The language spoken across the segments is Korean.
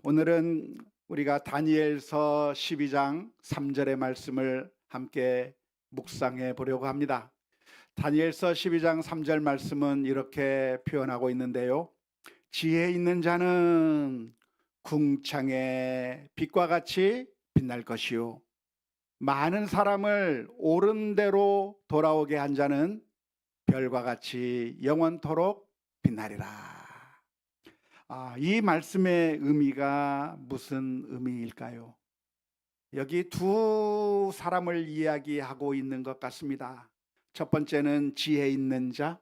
오늘은 우리가 다니엘서 12장 3절의 말씀을 함께 묵상해 보려고 합니다. 다니엘서 12장 3절 말씀은 이렇게 표현하고 있는데요. 지혜 있는 자는 궁창의 빛과 같이 빛날 것이요, 많은 사람을 옳은 대로 돌아오게 한 자는 별과 같이 영원토록 빛나리라. 이 말씀의 의미가 무슨 의미일까요? 여기 두 사람을 이야기하고 있는 것 같습니다. 첫 번째는 지혜 있는 자,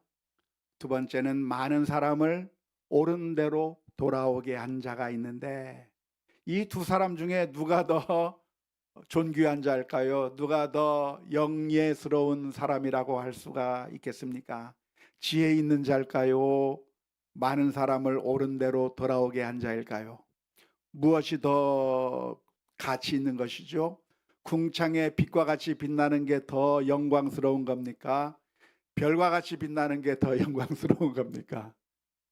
두 번째는 많은 사람을 옳은 대로 돌아오게 한 자가 있는데, 이 두 사람 중에 누가 더 존귀한 자일까요? 누가 더 영예스러운 사람이라고 할 수가 있겠습니까? 지혜 있는 자일까요? 많은 사람을 옳은 대로 돌아오게 한 자일까요? 무엇이 더 가치 있는 것이죠? 궁창의 빛과 같이 빛나는 게 더 영광스러운 겁니까? 별과 같이 빛나는 게 더 영광스러운 겁니까?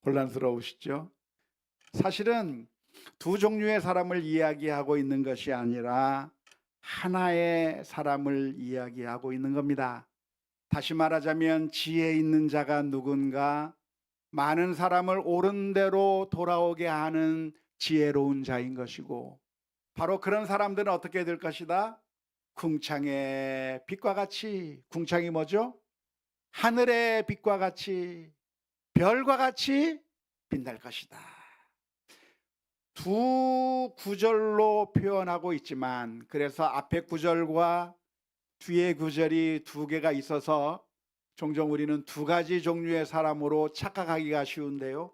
혼란스러우시죠? 사실은 두 종류의 사람을 이야기하고 있는 것이 아니라 하나의 사람을 이야기하고 있는 겁니다. 다시 말하자면 지혜 있는 자가 누군가, 많은 사람을 옳은 대로 돌아오게 하는 지혜로운 자인 것이고, 바로 그런 사람들은 어떻게 될 것이다? 궁창의 빛과 같이, 궁창이 뭐죠? 하늘의 빛과 같이, 별과 같이 빛날 것이다. 두 구절로 표현하고 있지만, 그래서 앞에 구절과 뒤에 구절이 두 개가 있어서 종종 우리는 두 가지 종류의 사람으로 착각하기가 쉬운데요,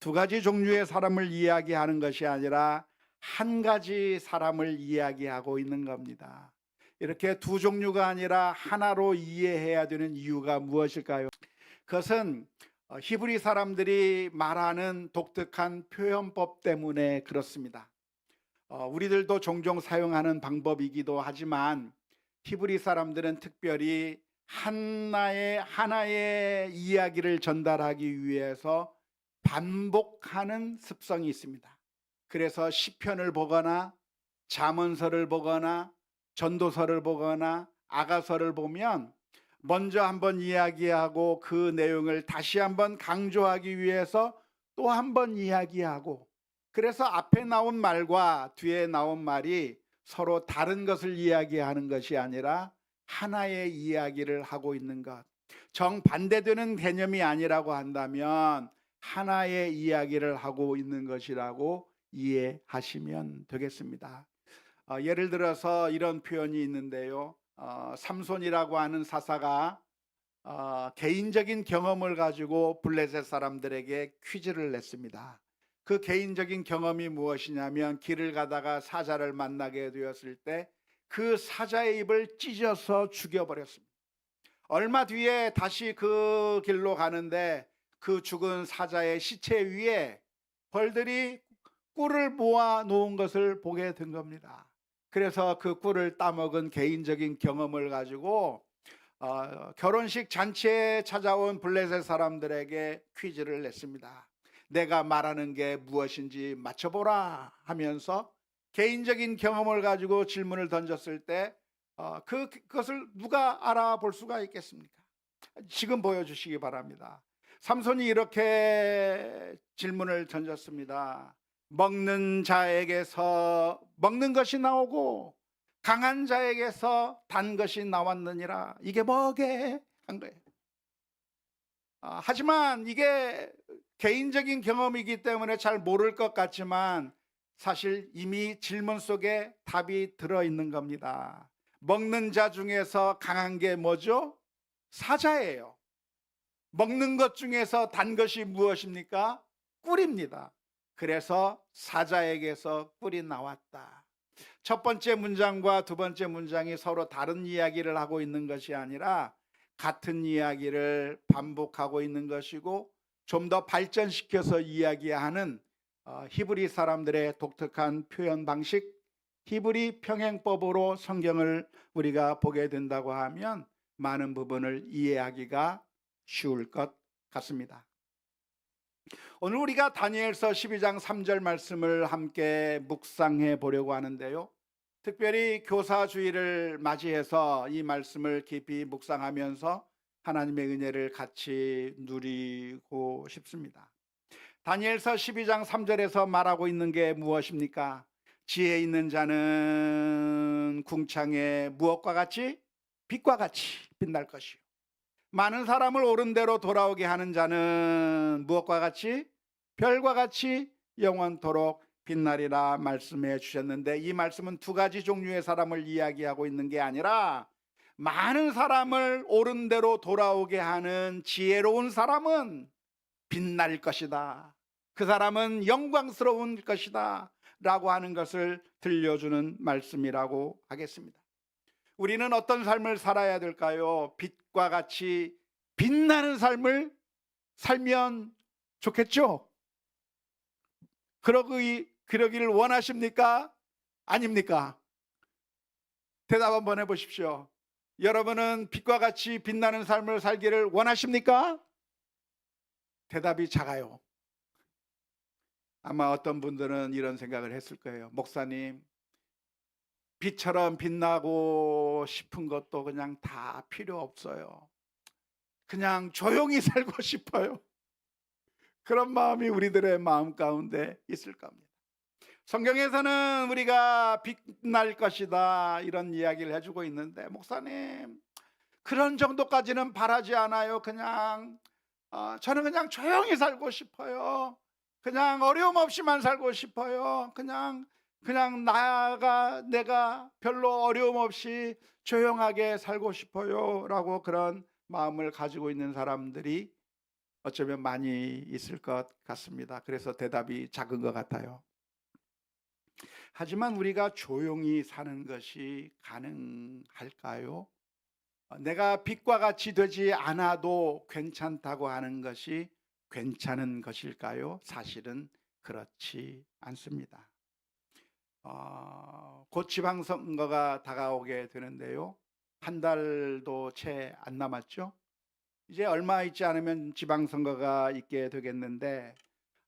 두 가지 종류의 사람을 이야기하는 것이 아니라 한 가지 사람을 이야기하고 있는 겁니다. 이렇게 두 종류가 아니라 하나로 이해해야 되는 이유가 무엇일까요? 그것은 히브리 사람들이 말하는 독특한 표현법 때문에 그렇습니다. 우리들도 종종 사용하는 방법이기도 하지만, 히브리 사람들은 특별히 하나의 이야기를 전달하기 위해서 반복하는 습성이 있습니다. 그래서 시편을 보거나 잠언서를 보거나 전도서를 보거나 아가서를 보면 먼저 한번 이야기하고 그 내용을 다시 한번 강조하기 위해서 또 한번 이야기하고, 그래서 앞에 나온 말과 뒤에 나온 말이 서로 다른 것을 이야기하는 것이 아니라 하나의 이야기를 하고 있는 것, 정반대되는 개념이 아니라고 한다면 하나의 이야기를 하고 있는 것이라고 이해하시면 되겠습니다. 예를 들어서 이런 표현이 있는데요, 삼손이라고 하는 사사가 개인적인 경험을 가지고 블레셋 사람들에게 퀴즈를 냈습니다. 그 개인적인 경험이 무엇이냐면, 길을 가다가 사자를 만나게 되었을 때 그 사자의 입을 찢어서 죽여버렸습니다. 얼마 뒤에 다시 그 길로 가는데 그 죽은 사자의 시체 위에 벌들이 꿀을 모아 놓은 것을 보게 된 겁니다. 그래서 그 꿀을 따먹은 개인적인 경험을 가지고 결혼식 잔치에 찾아온 블레셋 사람들에게 퀴즈를 냈습니다. 내가 말하는 게 무엇인지 맞춰보라 하면서 개인적인 경험을 가지고 질문을 던졌을 때 그것을 누가 알아볼 수가 있겠습니까? 지금 보여주시기 바랍니다. 삼손이 이렇게 질문을 던졌습니다. 먹는 자에게서 먹는 것이 나오고 강한 자에게서 단 것이 나왔느니라. 이게 뭐게? 한 거예요. 하지만 이게 개인적인 경험이기 때문에 잘 모를 것 같지만, 사실 이미 질문 속에 답이 들어있는 겁니다. 먹는 자 중에서 강한 게 뭐죠? 사자예요. 먹는 것 중에서 단 것이 무엇입니까? 꿀입니다. 그래서 사자에게서 꿀이 나왔다. 첫 번째 문장과 두 번째 문장이 서로 다른 이야기를 하고 있는 것이 아니라 같은 이야기를 반복하고 있는 것이고, 좀 더 발전시켜서 이야기하는 히브리 사람들의 독특한 표현 방식, 히브리 평행법으로 성경을 우리가 보게 된다고 하면 많은 부분을 이해하기가 쉬울 것 같습니다. 오늘 우리가 다니엘서 12장 3절 말씀을 함께 묵상해 보려고 하는데요. 특별히 교사주일을 맞이해서 이 말씀을 깊이 묵상하면서 하나님의 은혜를 같이 누리고 싶습니다. 다니엘서 12장 3절에서 말하고 있는 게 무엇입니까? 지혜 있는 자는 궁창에 무엇과 같이? 빛과 같이 빛날 것이요. 많은 사람을 옳은 대로 돌아오게 하는 자는 무엇과 같이? 별과 같이 영원토록 빛나리라 말씀해 주셨는데, 이 말씀은 두 가지 종류의 사람을 이야기하고 있는 게 아니라 많은 사람을 옳은 대로 돌아오게 하는 지혜로운 사람은 빛날 것이다, 그 사람은 영광스러운 것이다 라고 하는 것을 들려주는 말씀이라고 하겠습니다. 우리는 어떤 삶을 살아야 될까요? 빛과 같이 빛나는 삶을 살면 좋겠죠? 그러기를 원하십니까? 아닙니까? 대답 한번 해보십시오. 여러분은 빛과 같이 빛나는 삶을 살기를 원하십니까? 대답이 작아요. 아마 어떤 분들은 이런 생각을 했을 거예요. 목사님, 빛처럼 빛나고 싶은 것도 그냥 다 필요 없어요. 그냥 조용히 살고 싶어요. 그런 마음이 우리들의 마음 가운데 있을 겁니다. 성경에서는 우리가 빛날 것이다 이런 이야기를 해주고 있는데, 목사님 그런 정도까지는 바라지 않아요. 그냥 저는 그냥 조용히 살고 싶어요. 그냥 어려움 없이만 살고 싶어요. 그냥 내가 별로 어려움 없이 조용하게 살고 싶어요 라고 그런 마음을 가지고 있는 사람들이 어쩌면 많이 있을 것 같습니다. 그래서 대답이 작은 것 같아요. 하지만 우리가 조용히 사는 것이 가능할까요? 내가 빛과 같이 되지 않아도 괜찮다고 하는 것이 괜찮은 것일까요? 사실은 그렇지 않습니다. 곧 지방선거가 다가오게 되는데요. 한 달도 채 안 남았죠. 이제 얼마 있지 않으면 지방선거가 있게 되겠는데,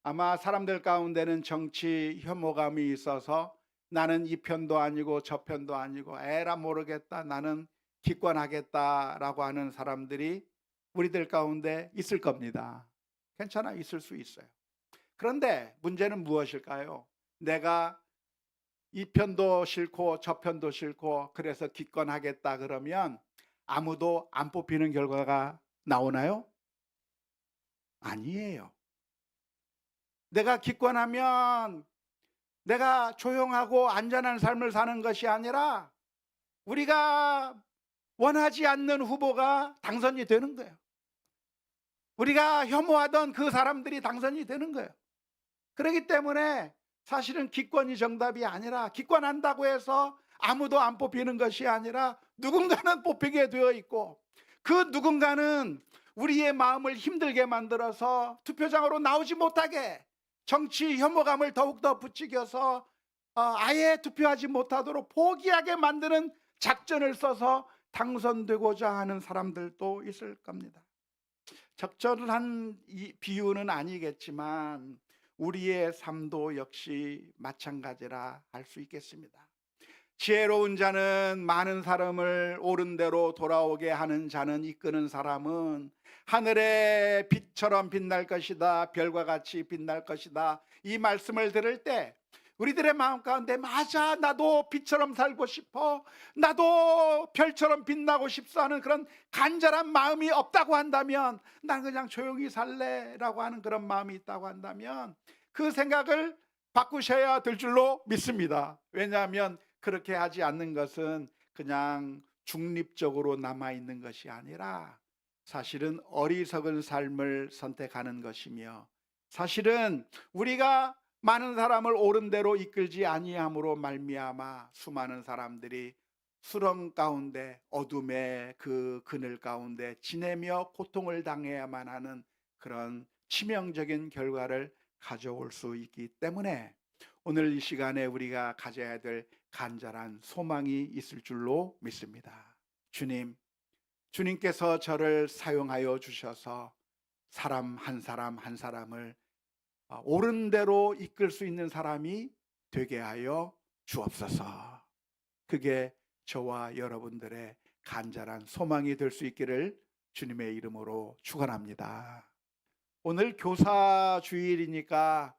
아마 사람들 가운데는 정치 혐오감이 있어서 나는 이 편도 아니고 저 편도 아니고 에라 모르겠다, 나는 기권하겠다라고 하는 사람들이 우리들 가운데 있을 겁니다. 괜찮아, 있을 수 있어요. 그런데 문제는 무엇일까요? 내가 이 편도 싫고 저 편도 싫고 그래서 기권하겠다 그러면 아무도 안 뽑히는 결과가 나오나요? 아니에요. 내가 기권하면 내가 조용하고 안전한 삶을 사는 것이 아니라 우리가 원하지 않는 후보가 당선이 되는 거예요. 우리가 혐오하던 그 사람들이 당선이 되는 거예요. 그렇기 때문에 사실은 기권이 정답이 아니라, 기권한다고 해서 아무도 안 뽑히는 것이 아니라 누군가는 뽑히게 되어 있고, 그 누군가는 우리의 마음을 힘들게 만들어서 투표장으로 나오지 못하게, 정치 혐오감을 더욱더 부추겨서 아예 투표하지 못하도록 포기하게 만드는 작전을 써서 당선되고자 하는 사람들도 있을 겁니다. 적절한 비유는 아니겠지만 우리의 삶도 역시 마찬가지라 할 수 있겠습니다. 지혜로운 자는 많은 사람을 옳은 대로 돌아오게 하는 자는, 이끄는 사람은 하늘의 빛처럼 빛날 것이다, 별과 같이 빛날 것이다, 이 말씀을 들을 때 우리들의 마음 가운데, 맞아, 나도 빛처럼 살고 싶어, 나도 별처럼 빛나고 싶어 하는 그런 간절한 마음이 없다고 한다면, 난 그냥 조용히 살래 라고 하는 그런 마음이 있다고 한다면 그 생각을 바꾸셔야 될 줄로 믿습니다. 왜냐하면 그렇게 하지 않는 것은 그냥 중립적으로 남아있는 것이 아니라 사실은 어리석은 삶을 선택하는 것이며, 사실은 우리가 많은 사람을 옳은 대로 이끌지 아니함으로 말미암아 수많은 사람들이 수렁 가운데, 어둠의 그 그늘 가운데 지내며 고통을 당해야만 하는 그런 치명적인 결과를 가져올 수 있기 때문에 오늘 이 시간에 우리가 가져야 될 간절한 소망이 있을 줄로 믿습니다. 주님께서 저를 사용하여 주셔서 사람 한 사람을 옳은 대로 이끌 수 있는 사람이 되게 하여 주옵소서. 그게 저와 여러분들의 간절한 소망이 될 수 있기를 주님의 이름으로 축원합니다. 오늘 교사 주일이니까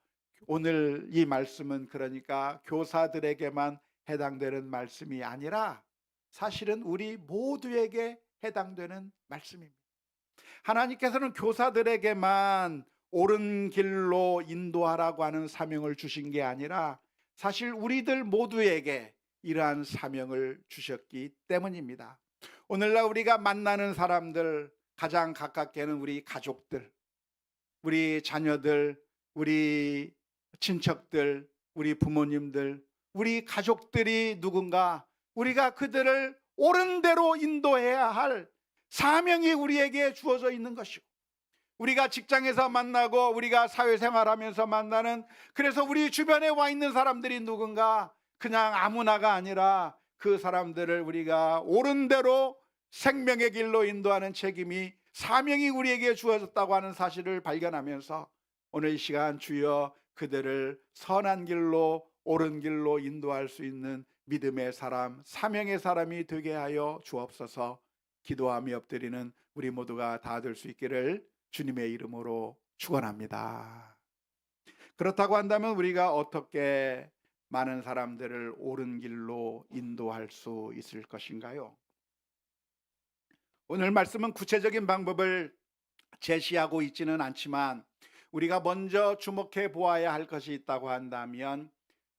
오늘 이 말씀은 그러니까 교사들에게만 해당되는 말씀이 아니라 사실은 우리 모두에게 해당되는 말씀입니다. 하나님께서는 교사들에게만 옳은 길로 인도하라고 하는 사명을 주신 게 아니라 사실 우리들 모두에게 이러한 사명을 주셨기 때문입니다. 오늘날 우리가 만나는 사람들, 가장 가깝게는 우리 가족들, 우리 자녀들, 우리 친척들, 우리 부모님들, 우리 가족들이 누군가 우리가 그들을 옳은 대로 인도해야 할 사명이 우리에게 주어져 있는 것이고, 우리가 직장에서 만나고 우리가 사회생활하면서 만나는, 그래서 우리 주변에 와 있는 사람들이 누군가 그냥 아무나가 아니라 그 사람들을 우리가 옳은 대로 생명의 길로 인도하는 책임이, 사명이 우리에게 주어졌다고 하는 사실을 발견하면서 오늘 이 시간 주여 그들을 선한 길로 옳은 길로 인도할 수 있는 믿음의 사람, 사명의 사람이 되게 하여 주옵소서. 기도하며 엎드리는 우리 모두가 다 될 수 있기를 주님의 이름으로 축원합니다. 그렇다고 한다면 우리가 어떻게 많은 사람들을 옳은 길로 인도할 수 있을 것인가요? 오늘 말씀은 구체적인 방법을 제시하고 있지는 않지만 우리가 먼저 주목해 보아야 할 것이 있다고 한다면,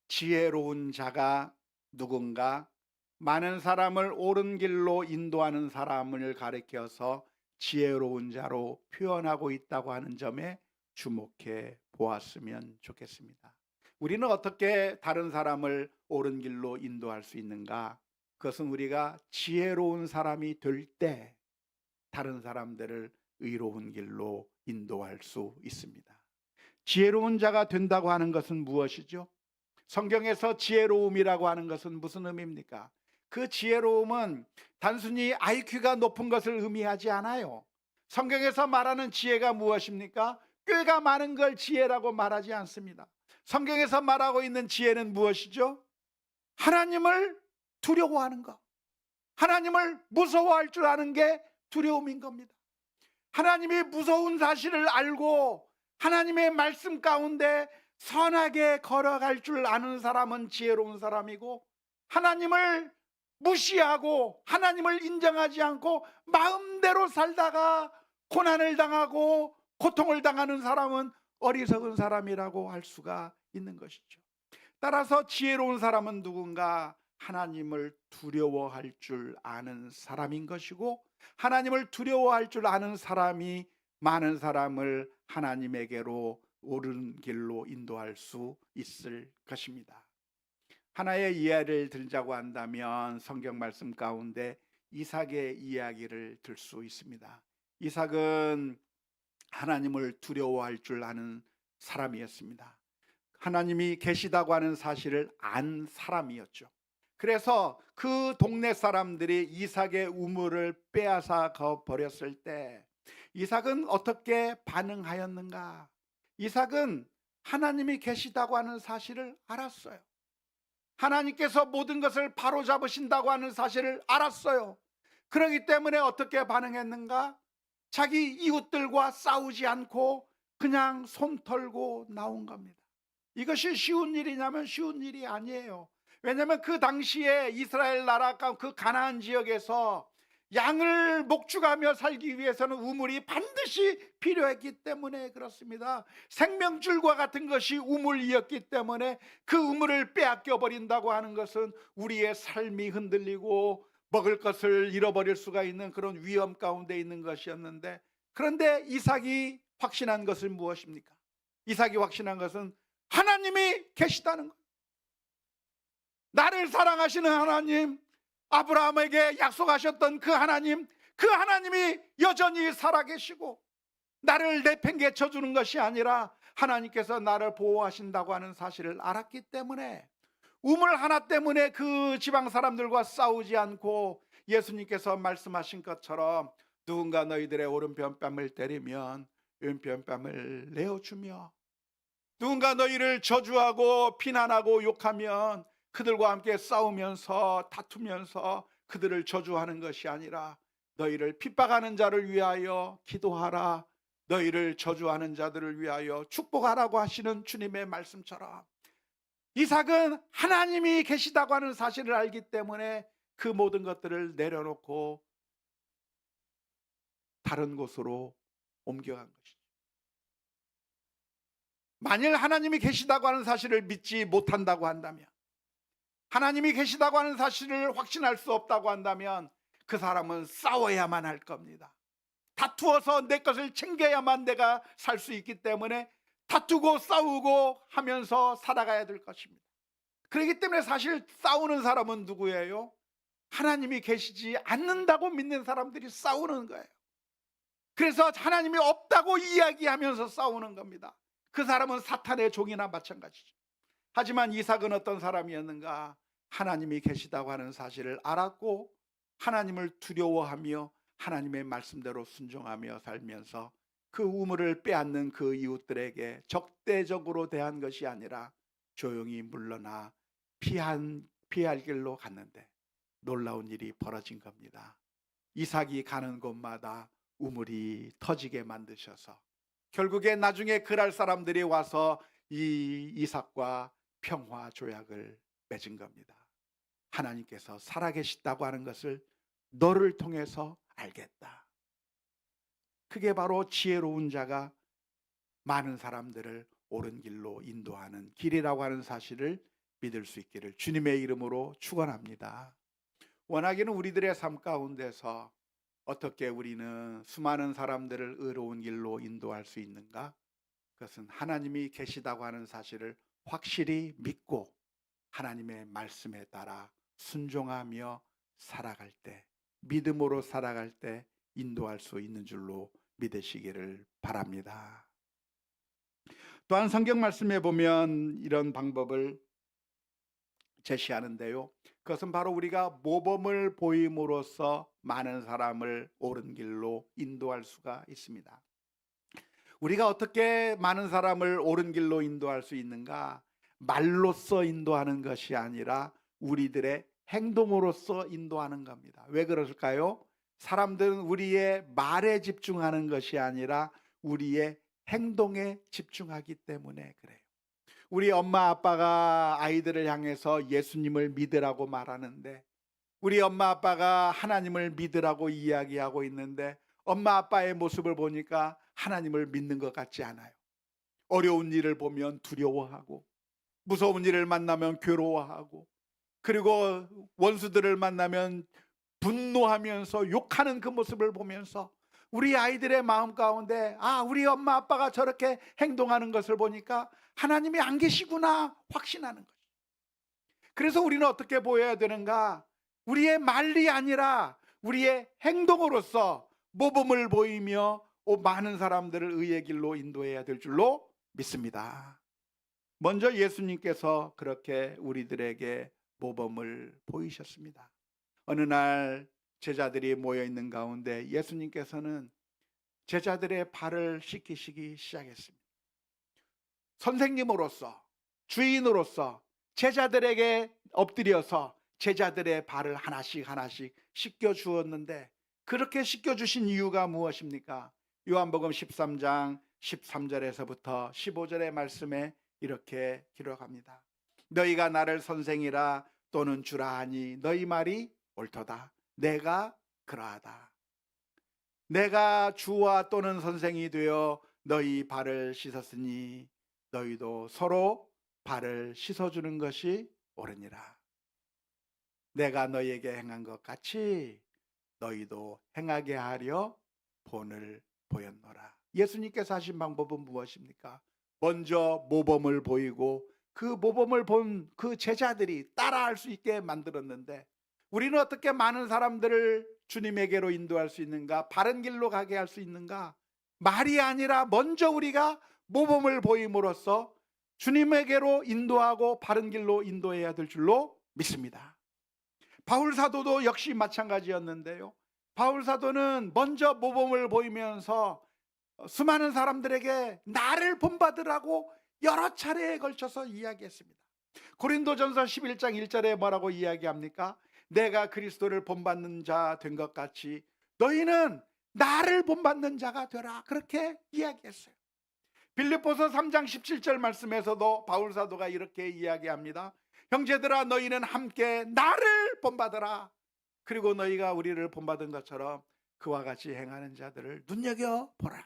지혜로운 자가 누군가 많은 사람을 옳은 길로 인도하는 사람을 가리켜서 지혜로운 자로 표현하고 있다고 하는 점에 주목해 보았으면 좋겠습니다. 우리는 어떻게 다른 사람을 옳은 길로 인도할 수 있는가? 그것은 우리가 지혜로운 사람이 될 때 다른 사람들을 의로운 길로 인도할 수 있습니다. 지혜로운 자가 된다고 하는 것은 무엇이죠? 성경에서 지혜로움이라고 하는 것은 무슨 의미입니까? 그 지혜로움은 단순히 IQ가 높은 것을 의미하지 않아요. 성경에서 말하는 지혜가 무엇입니까? 꾀가 많은 걸 지혜라고 말하지 않습니다. 성경에서 말하고 있는 지혜는 무엇이죠? 하나님을 두려워하는 것, 하나님을 무서워할 줄 아는 게 두려움인 겁니다. 하나님이 무서운 사실을 알고 하나님의 말씀 가운데 선하게 걸어갈 줄 아는 사람은 지혜로운 사람이고, 하나님을 무시하고 하나님을 인정하지 않고 마음대로 살다가 고난을 당하고 고통을 당하는 사람은 어리석은 사람이라고 할 수가 있는 것이죠. 따라서 지혜로운 사람은 누군가 하나님을 두려워할 줄 아는 사람인 것이고, 하나님을 두려워할 줄 아는 사람이 많은 사람을 하나님에게로 옳은 길로 인도할 수 있을 것입니다. 하나의 이야기를 들자고 한다면 성경 말씀 가운데 이삭의 이야기를 들 수 있습니다. 이삭은 하나님을 두려워할 줄 아는 사람이었습니다. 하나님이 계시다고 하는 사실을 안 사람이었죠. 그래서 그 동네 사람들이 이삭의 우물을 빼앗아 버렸을 때 이삭은 어떻게 반응하였는가? 이삭은 하나님이 계시다고 하는 사실을 알았어요. 하나님께서 모든 것을 바로잡으신다고 하는 사실을 알았어요. 그렇기 때문에 어떻게 반응했는가? 자기 이웃들과 싸우지 않고 그냥 손 털고 나온 겁니다. 이것이 쉬운 일이냐면 쉬운 일이 아니에요. 왜냐하면 그 당시에 이스라엘 나라 그 가나안 지역에서 양을 목축하며 살기 위해서는 우물이 반드시 필요했기 때문에 그렇습니다. 생명줄과 같은 것이 우물이었기 때문에 그 우물을 빼앗겨 버린다고 하는 것은 우리의 삶이 흔들리고 먹을 것을 잃어버릴 수가 있는 그런 위험 가운데 있는 것이었는데, 그런데 이삭이 확신한 것은 무엇입니까? 이삭이 확신한 것은 하나님이 계시다는 것. 나를 사랑하시는 하나님, 아브라함에게 약속하셨던 그 하나님이 여전히 살아계시고 나를 내팽개쳐 주는 것이 아니라 하나님께서 나를 보호하신다고 하는 사실을 알았기 때문에 우물 하나 때문에 그 지방 사람들과 싸우지 않고 예수님께서 말씀하신 것처럼 누군가 너희들의 오른편뺨을 때리면 왼편뺨을 내어주며 누군가 너희를 저주하고 비난하고 욕하면 그들과 함께 싸우면서 다투면서 그들을 저주하는 것이 아니라 너희를 핍박하는 자를 위하여 기도하라. 너희를 저주하는 자들을 위하여 축복하라고 하시는 주님의 말씀처럼 이삭은 하나님이 계시다고 하는 사실을 알기 때문에 그 모든 것들을 내려놓고 다른 곳으로 옮겨간 것이죠. 만일 하나님이 계시다고 하는 사실을 믿지 못한다고 한다면, 하나님이 계시다고 하는 사실을 확신할 수 없다고 한다면 그 사람은 싸워야만 할 겁니다. 다투어서 내 것을 챙겨야만 내가 살 수 있기 때문에 다투고 싸우고 하면서 살아가야 될 것입니다. 그렇기 때문에 사실 싸우는 사람은 누구예요? 하나님이 계시지 않는다고 믿는 사람들이 싸우는 거예요. 그래서 하나님이 없다고 이야기하면서 싸우는 겁니다. 그 사람은 사탄의 종이나 마찬가지죠. 하지만 이삭은 어떤 사람이었는가? 하나님이 계시다고 하는 사실을 알았고 하나님을 두려워하며 하나님의 말씀대로 순종하며 살면서 그 우물을 빼앗는 그 이웃들에게 적대적으로 대한 것이 아니라 조용히 물러나 피할 길로 갔는데 놀라운 일이 벌어진 겁니다. 이삭이 가는 곳마다 우물이 터지게 만드셔서 결국에 나중에 그랄 사람들이 와서 이 이삭과 평화 조약을 맺은 겁니다. 하나님께서 살아계시다고 하는 것을 너를 통해서 알겠다. 그게 바로 지혜로운 자가 많은 사람들을 옳은 길로 인도하는 길이라고 하는 사실을 믿을 수 있기를 주님의 이름으로 축원합니다. 원하기는 우리들의 삶 가운데서 어떻게 우리는 수많은 사람들을 의로운 길로 인도할 수 있는가? 그것은 하나님이 계시다고 하는 사실을 확실히 믿고 하나님의 말씀에 따라 순종하며 살아갈 때, 믿음으로 살아갈 때 인도할 수 있는 줄로 믿으시기를 바랍니다. 또한 성경 말씀에 보면 이런 방법을 제시하는데요. 그것은 바로 우리가 모범을 보임으로써 많은 사람을 옳은 길로 인도할 수가 있습니다. 우리가 어떻게 많은 사람을 옳은 길로 인도할 수 있는가? 말로써 인도하는 것이 아니라 우리들의 행동으로써 인도하는 겁니다. 왜 그럴까요? 사람들은 우리의 말에 집중하는 것이 아니라 우리의 행동에 집중하기 때문에 그래요. 우리 엄마 아빠가 아이들을 향해서 예수님을 믿으라고 말하는데, 우리 엄마 아빠가 하나님을 믿으라고 이야기하고 있는데 엄마 아빠의 모습을 보니까 하나님을 믿는 것 같지 않아요. 어려운 일을 보면 두려워하고, 무서운 일을 만나면 괴로워하고, 그리고 원수들을 만나면 분노하면서 욕하는 그 모습을 보면서 우리 아이들의 마음 가운데 우리 엄마 아빠가 저렇게 행동하는 것을 보니까 하나님이 안 계시구나 확신하는 거죠. 그래서 우리는 어떻게 보여야 되는가? 우리의 말이 아니라 우리의 행동으로서 모범을 보이며 많은 사람들을 의의 길로 인도해야 될 줄로 믿습니다. 먼저 예수님께서 그렇게 우리들에게 모범을 보이셨습니다. 어느 날 제자들이 모여 있는 가운데 예수님께서는 제자들의 발을 씻기시기 시작했습니다. 선생님으로서, 주인으로서 제자들에게 엎드려서 제자들의 발을 하나씩 하나씩 씻겨 주었는데, 그렇게 씻겨 주신 이유가 무엇입니까? 요한복음 13장 13절에서부터 15절의 말씀에 이렇게 기록합니다. 너희가 나를 선생이라 또는 주라 하니 너희 말이 옳도다. 내가 그러하다. 내가 주와 또는 선생이 되어 너희 발을 씻었으니 너희도 서로 발을 씻어주는 것이 옳으니라. 내가 너희에게 행한 것 같이 너희도 행하게 하려 본을 보였노라. 예수님께서 하신 방법은 무엇입니까? 먼저 모범을 보이고 그 모범을 본 그 제자들이 따라할 수 있게 만들었는데, 우리는 어떻게 많은 사람들을 주님에게로 인도할 수 있는가? 바른 길로 가게 할 수 있는가? 말이 아니라 먼저 우리가 모범을 보임으로써 주님에게로 인도하고 바른 길로 인도해야 될 줄로 믿습니다. 바울 사도도 역시 마찬가지였는데요. 바울 사도는 먼저 모범을 보이면서 수많은 사람들에게 나를 본받으라고 여러 차례에 걸쳐서 이야기했습니다. 고린도전서 11장 1절에 뭐라고 이야기합니까? 내가 그리스도를 본받는 자 된 것 같이 너희는 나를 본받는 자가 되라. 그렇게 이야기했어요. 빌립보서 3장 17절 말씀에서도 바울 사도가 이렇게 이야기합니다. 형제들아 너희는 함께 나를 본받으라. 그리고 너희가 우리를 본받은 것처럼 그와 같이 행하는 자들을 눈여겨보라.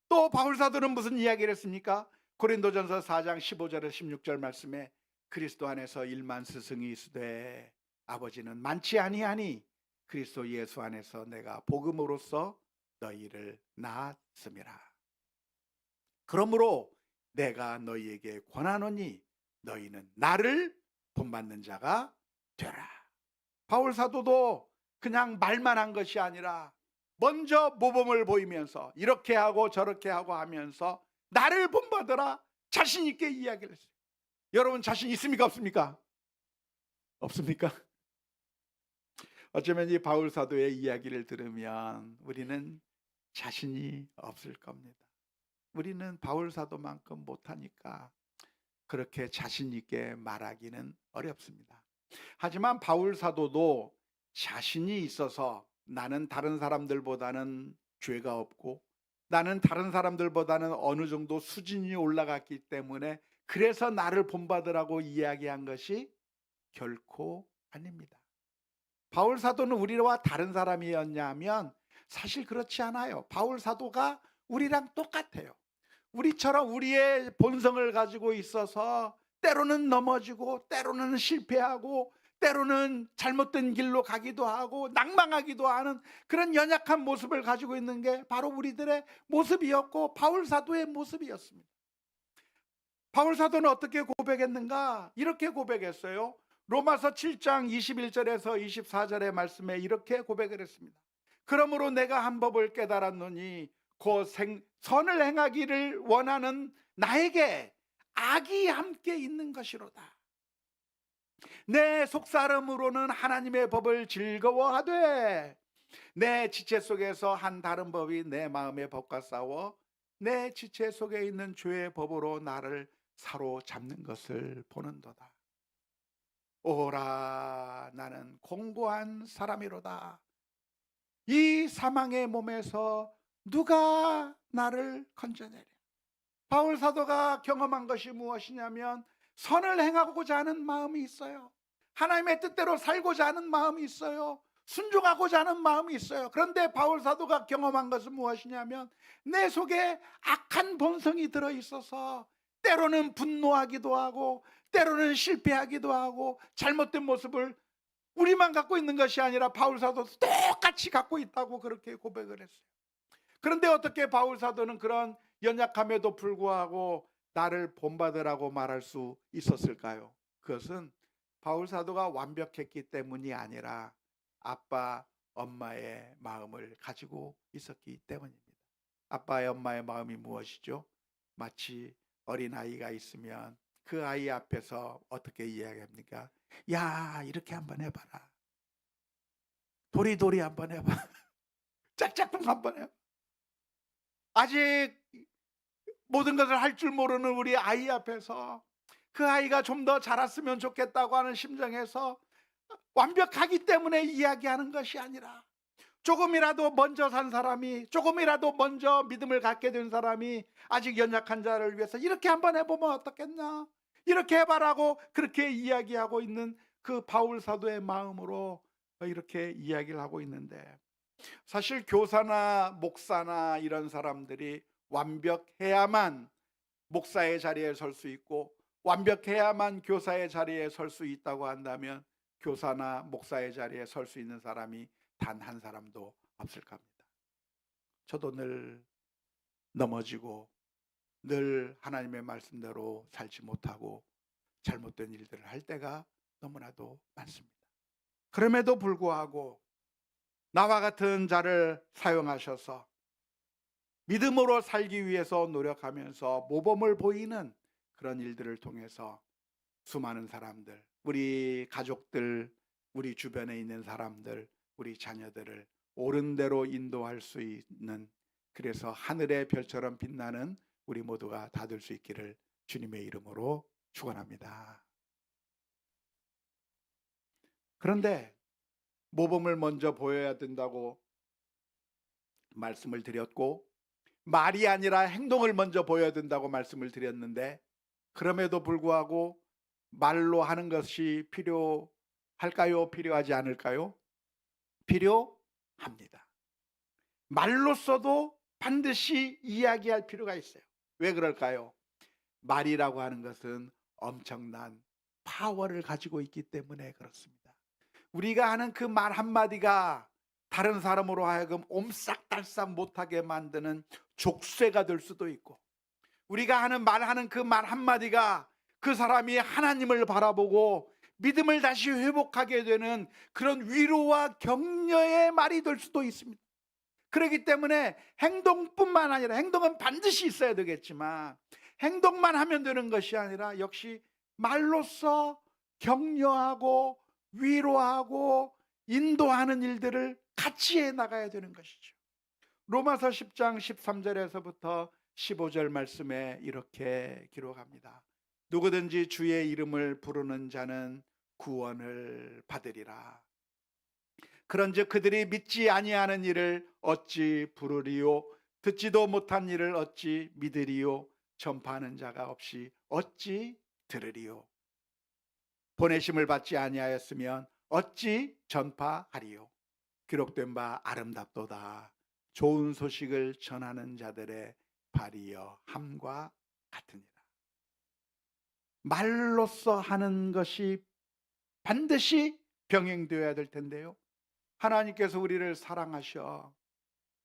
또 바울 사도는 무슨 이야기를 했습니까? 고린도전서 4장 15절에서 16절 말씀에 그리스도 안에서 1만 스승이 있으되 아버지는 많지 아니하니 그리스도 예수 안에서 내가 복음으로써 너희를 낳았음이라. 그러므로 내가 너희에게 권하노니 너희는 나를 본받는 자가 되라. 바울 사도도 그냥 말만 한 것이 아니라 먼저 모범을 보이면서 이렇게 하고 저렇게 하고 하면서 나를 본받으라 자신 있게 이야기를 했어요. 여러분 자신 있습니까 없습니까? 없습니까? 어쩌면 이 바울 사도의 이야기를 들으면 우리는 자신이 없을 겁니다. 우리는 바울 사도만큼 못하니까 그렇게 자신 있게 말하기는 어렵습니다. 하지만 바울 사도도 자신이 있어서 나는 다른 사람들보다는 죄가 없고 나는 다른 사람들보다는 어느 정도 수준이 올라갔기 때문에 그래서 나를 본받으라고 이야기한 것이 결코 아닙니다. 바울 사도는 우리와 다른 사람이었냐면 사실 그렇지 않아요. 바울 사도가 우리랑 똑같아요. 우리처럼 우리의 본성을 가지고 있어서 때로는 넘어지고 때로는 실패하고 때로는 잘못된 길로 가기도 하고 낭망하기도 하는 그런 연약한 모습을 가지고 있는 게 바로 우리들의 모습이었고 바울 사도의 모습이었습니다. 바울 사도는 어떻게 고백했는가? 이렇게 고백했어요. 로마서 7장 21절에서 24절의 말씀에 이렇게 고백을 했습니다. 그러므로 내가 한 법을 깨달았노니 곧 선을 행하기를 원하는 나에게 악이 함께 있는 것이로다. 내 속사람으로는 하나님의 법을 즐거워하되 내 지체 속에서 한 다른 법이 내 마음의 법과 싸워 내 지체 속에 있는 죄의 법으로 나를 사로잡는 것을 보는도다. 오라 나는 공고한 사람이로다. 이 사망의 몸에서 누가 나를 건져내랴. 바울 사도가 경험한 것이 무엇이냐면 선을 행하고자 하는 마음이 있어요. 하나님의 뜻대로 살고자 하는 마음이 있어요. 순종하고자 하는 마음이 있어요. 그런데 바울 사도가 경험한 것은 무엇이냐면 내 속에 악한 본성이 들어있어서 때로는 분노하기도 하고 때로는 실패하기도 하고 잘못된 모습을 우리만 갖고 있는 것이 아니라 바울 사도도 똑같이 갖고 있다고 그렇게 고백을 했어요. 그런데 어떻게 바울 사도는 그런 연약함에도 불구하고 나를 본받으라고 말할 수 있었을까요? 그것은 바울 사도가 완벽했기 때문이 아니라 아빠, 엄마의 마음을 가지고 있었기 때문입니다. 아빠의 엄마의 마음이 무엇이죠? 마치 어린아이가 있으면 그 아이 앞에서 어떻게 이야기합니까? 야, 이렇게 한번 해봐라. 도리도리 한번 해봐. 짝짝꿍 한번 해봐. 아직 모든 것을 할 줄 모르는 우리 아이 앞에서 그 아이가 좀 더 자랐으면 좋겠다고 하는 심정에서 완벽하기 때문에 이야기하는 것이 아니라 조금이라도 먼저 산 사람이, 조금이라도 먼저 믿음을 갖게 된 사람이 아직 연약한 자를 위해서 이렇게 한번 해보면 어떻겠냐, 이렇게 해봐라고 그렇게 이야기하고 있는 그 바울 사도의 마음으로 이렇게 이야기를 하고 있는데, 사실 교사나 목사나 이런 사람들이 완벽해야만 목사의 자리에 설 수 있고 완벽해야만 교사의 자리에 설 수 있다고 한다면 교사나 목사의 자리에 설 수 있는 사람이 단 한 사람도 없을 겁니다. 저도 늘 넘어지고 늘 하나님의 말씀대로 살지 못하고 잘못된 일들을 할 때가 너무나도 많습니다. 그럼에도 불구하고 나와 같은 자를 사용하셔서 믿음으로 살기 위해서 노력하면서 모범을 보이는 그런 일들을 통해서 수많은 사람들, 우리 가족들, 우리 주변에 있는 사람들, 우리 자녀들을 옳은 대로 인도할 수 있는, 그래서 하늘의 별처럼 빛나는 우리 모두가 다 될 수 있기를 주님의 이름으로 축원합니다. 그런데 모범을 먼저 보여야 된다고 말씀을 드렸고, 말이 아니라 행동을 먼저 보여야 된다고 말씀을 드렸는데, 그럼에도 불구하고 말로 하는 것이 필요할까요? 필요하지 않을까요? 필요합니다. 말로써도 반드시 이야기할 필요가 있어요. 왜 그럴까요? 말이라고 하는 것은 엄청난 파워를 가지고 있기 때문에 그렇습니다. 우리가 하는 그 말 한마디가 다른 사람으로 하여금 옴싹달싹 못하게 만드는 족쇄가 될 수도 있고, 우리가 하는 그 말 한마디가 그 사람이 하나님을 바라보고 믿음을 다시 회복하게 되는 그런 위로와 격려의 말이 될 수도 있습니다. 그렇기 때문에 행동뿐만 아니라, 행동은 반드시 있어야 되겠지만 행동만 하면 되는 것이 아니라 역시 말로써 격려하고 위로하고 인도하는 일들을 같이 해 나가야 되는 것이죠. 로마서 10장 13절에서부터 15절 말씀에 이렇게 기록합니다. 누구든지 주의 이름을 부르는 자는 구원을 받으리라. 그런즉 그들이 믿지 아니하는 일을 어찌 부르리요? 듣지도 못한 일을 어찌 믿으리요? 전파하는 자가 없이 어찌 들으리요? 보내심을 받지 아니하였으면 어찌 전파하리요? 기록된 바 아름답도다. 좋은 소식을 전하는 자들의 발이여 함과 같으니라. 말로써 하는 것이 반드시 병행되어야 될 텐데요, 하나님께서 우리를 사랑하셔,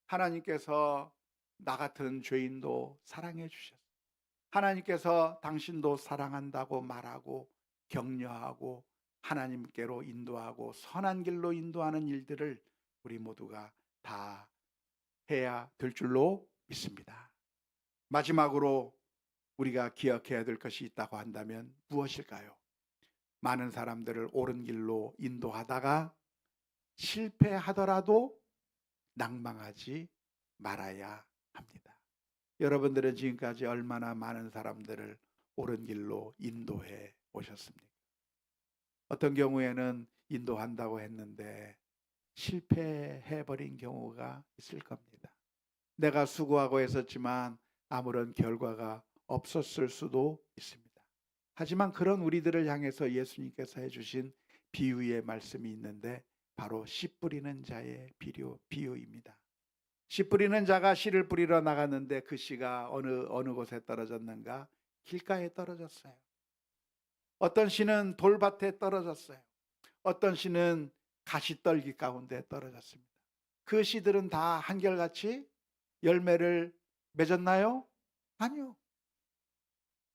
하나님께서 나 같은 죄인도 사랑해 주셨어요. 하나님께서 당신도 사랑한다고 말하고 격려하고 하나님께로 인도하고 선한 길로 인도하는 일들을 우리 모두가 다 해야 될 줄로 믿습니다. 마지막으로 우리가 기억해야 될 것이 있다고 한다면 무엇일까요? 많은 사람들을 옳은 길로 인도하다가 실패하더라도 낭망하지 말아야 합니다. 여러분들은 지금까지 얼마나 많은 사람들을 옳은 길로 인도해 오셨습니까? 어떤 경우에는 인도한다고 했는데 실패해버린 경우가 있을 겁니다. 내가 수고하고 했었지만 아무런 결과가 없었을 수도 있습니다. 하지만 그런 우리들을 향해서 예수님께서 해주신 비유의 말씀이 있는데 바로 씨 뿌리는 자의 비유입니다. 씨 뿌리는 자가 씨를 뿌리러 나갔는데 그 씨가 어느 곳에 떨어졌는가? 길가에 떨어졌어요. 어떤 씨는 돌밭에 떨어졌어요. 어떤 씨는 가시떨기 가운데 떨어졌습니다. 그 씨들은 다 한결같이 열매를 맺었나요? 아니요.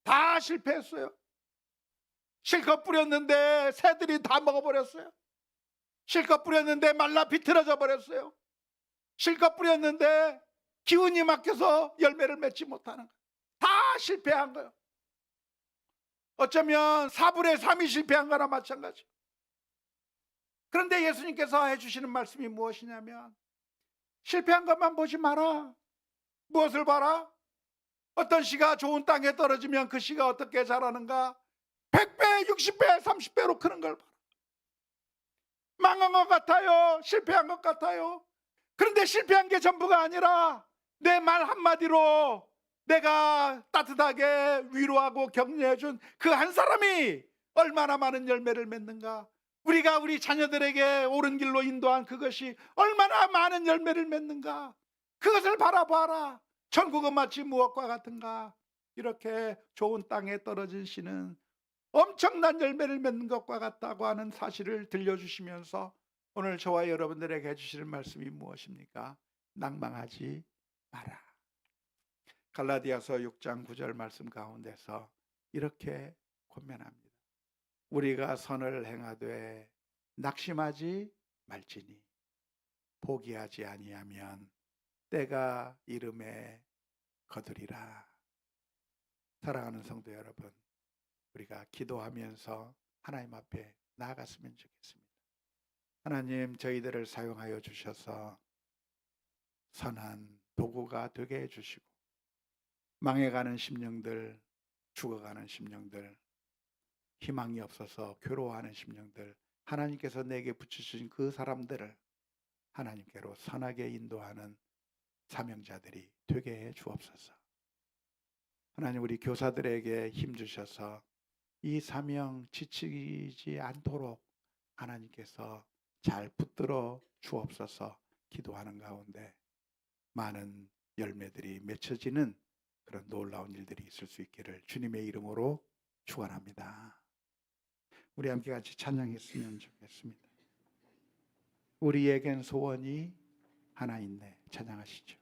다 실패했어요. 실컷 뿌렸는데 새들이 다 먹어버렸어요. 실컷 뿌렸는데 말라 비틀어져 버렸어요. 실컷 뿌렸는데 기운이 막혀서 열매를 맺지 못하는 거예요. 다 실패한 거예요. 어쩌면 4분의 3이 실패한 거나 마찬가지. 그런데 예수님께서 해주시는 말씀이 무엇이냐면 실패한 것만 보지 마라. 무엇을 봐라? 어떤 씨가 좋은 땅에 떨어지면 그 씨가 어떻게 자라는가? 100배, 60배, 30배로 크는 걸 봐라. 망한 것 같아요. 실패한 것 같아요. 그런데 실패한 게 전부가 아니라 내 말 한마디로 내가 따뜻하게 위로하고 격려해 준 그 한 사람이 얼마나 많은 열매를 맺는가. 우리가 우리 자녀들에게 옳은 길로 인도한 그것이 얼마나 많은 열매를 맺는가. 그것을 바라봐라. 천국은 마치 무엇과 같은가. 이렇게 좋은 땅에 떨어진 씨는 엄청난 열매를 맺는 것과 같다고 하는 사실을 들려주시면서 오늘 저와 여러분들에게 해주시는 말씀이 무엇입니까? 낭망하지 마라. 갈라디아서 6장 9절 말씀 가운데서 이렇게 권면합니다. 우리가 선을 행하되 낙심하지 말지니 포기하지 아니하면 때가 이름에 거두리라. 사랑하는 성도 여러분, 우리가 기도하면서 하나님 앞에 나아갔으면 좋겠습니다. 하나님, 저희들을 사용하여 주셔서 선한 도구가 되게 해주시고 망해가는 심령들 죽어가는 심령들, 희망이 없어서 괴로워하는 심령들, 하나님께서 내게 붙이신 그 사람들을 하나님께로 선하게 인도하는 사명자들이 되게 해 주옵소서. 하나님, 우리 교사들에게 힘 주셔서 이 사명 지치지 않도록 하나님께서 잘 붙들어 주옵소서. 기도하는 가운데 많은 열매들이 맺혀지는 그런 놀라운 일들이 있을 수 있기를 주님의 이름으로 축원합니다. 우리 함께 같이 찬양했으면 좋겠습니다. 우리에겐 소원이 하나 있네. 찬양하시죠.